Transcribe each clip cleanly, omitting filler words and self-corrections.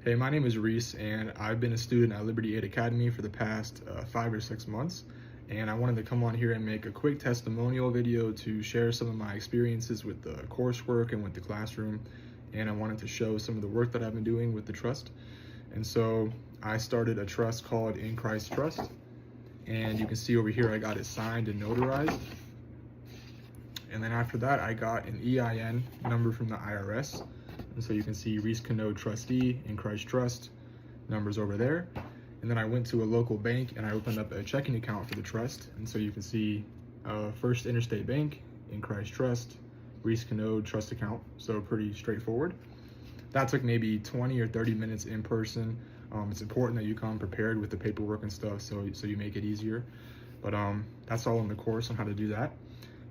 Hey, my name is Reece, and I've been a student at Liberty Aid Academy for the past 5 or 6 months. And I wanted to come on here and make a quick testimonial video to share some of my experiences with the coursework and with the classroom. And I wanted to show some of the work that I've been doing with the trust. And so I started a trust called In Christ Trust. And you can see over here, I got it signed and notarized. And then after that, I got an EIN number from the IRS. And so you can see Reece trustee, In Christ Trust, numbers over there. And then I went to a local bank and I opened up a checking account for the trust. And so you can see First Interstate Bank, In Christ Trust, Reece trust account. So pretty straightforward. That took maybe 20 or 30 minutes in person. It's important that you come prepared with the paperwork and stuff so you make it easier. But that's all in the course on how to do that.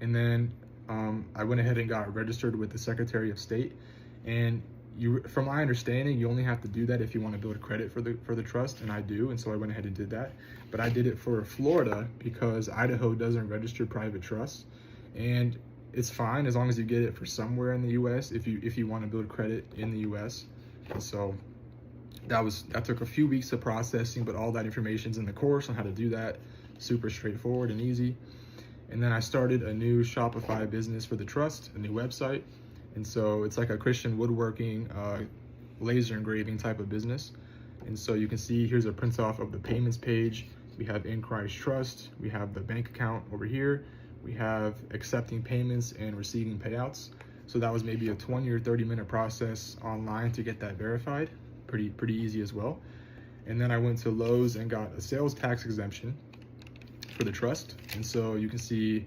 And then I went ahead and got registered with the Secretary of State. And from my understanding, you only have to do that if you want to build credit for the trust, and I do, and so I went ahead and did that. But I did it for Florida because Idaho doesn't register private trusts, and it's fine as long as you get it for somewhere in the U.S. if you want to build credit in the U.S. And so that took a few weeks of processing, but all that information's in the course on how to do that. Super straightforward and easy. And then I started a new Shopify business for the trust, a new website. And so it's like a Christian woodworking, laser engraving type of business. And so you can see here's a print off of the payments page. We have In Christ Trust. We have the bank account over here. We have accepting payments and receiving payouts. So that was maybe a 20 or 30 minute process online to get that verified. Pretty easy as well. And then I went to Lowe's and got a sales tax exemption for the trust. And so you can see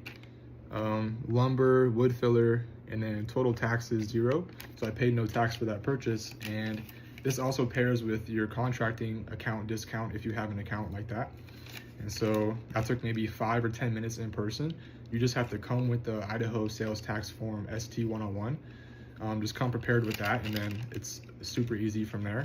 lumber, wood filler, and then total tax is 0. So I paid no tax for that purchase. And this also pairs with your contracting account discount if you have an account like that. And so that took maybe 5 or 10 minutes in person. You just have to come with the Idaho sales tax form ST101. Just come prepared with that, and then it's super easy from there.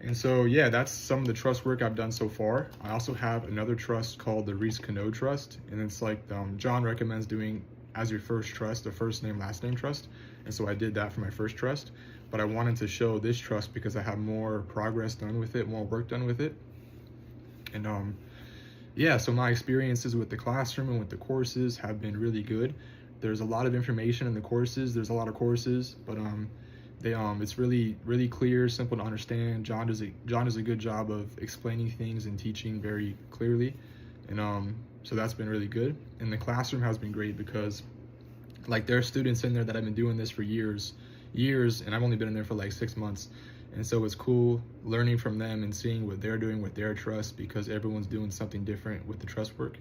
And so, yeah, that's some of the trust work I've done so far. I also have another trust called the Reece Trust, and it's like John recommends doing as your first trust, a first name, last name trust. And so I did that for my first trust, but I wanted to show this trust because I have more progress done with it, more work done with it. And yeah, so my experiences with the classroom and with the courses have been really good. There's a lot of information in the courses. There's a lot of courses, but it's really clear, simple to understand. John does a good job of explaining things and teaching very clearly. And so that's been really good. And the classroom has been great because like there are students in there that have been doing this for years, and I've only been in there for like 6 months. And so it's cool learning from them and seeing what they're doing with their trust because everyone's doing something different with the trust work.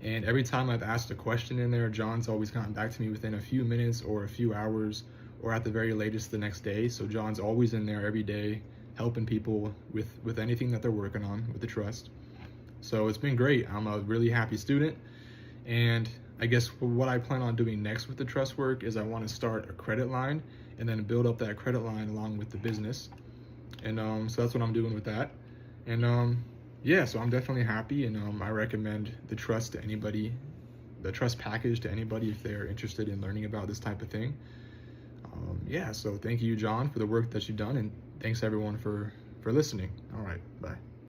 And every time I've asked a question in there, John's always gotten back to me within a few minutes or a few hours or at the very latest the next day. So John's always in there every day helping people with anything that they're working on with the trust. So it's been great. I'm a really happy student. And I guess what I plan on doing next with the trust work is I want to start a credit line and then build up that credit line along with the business. And so that's what I'm doing with that. And yeah, so I'm definitely happy, and I recommend the trust to anybody, the trust package to anybody if they're interested in learning about this type of thing. Yeah, so thank you, John, for the work that you've done, and thanks everyone for listening. All right, bye.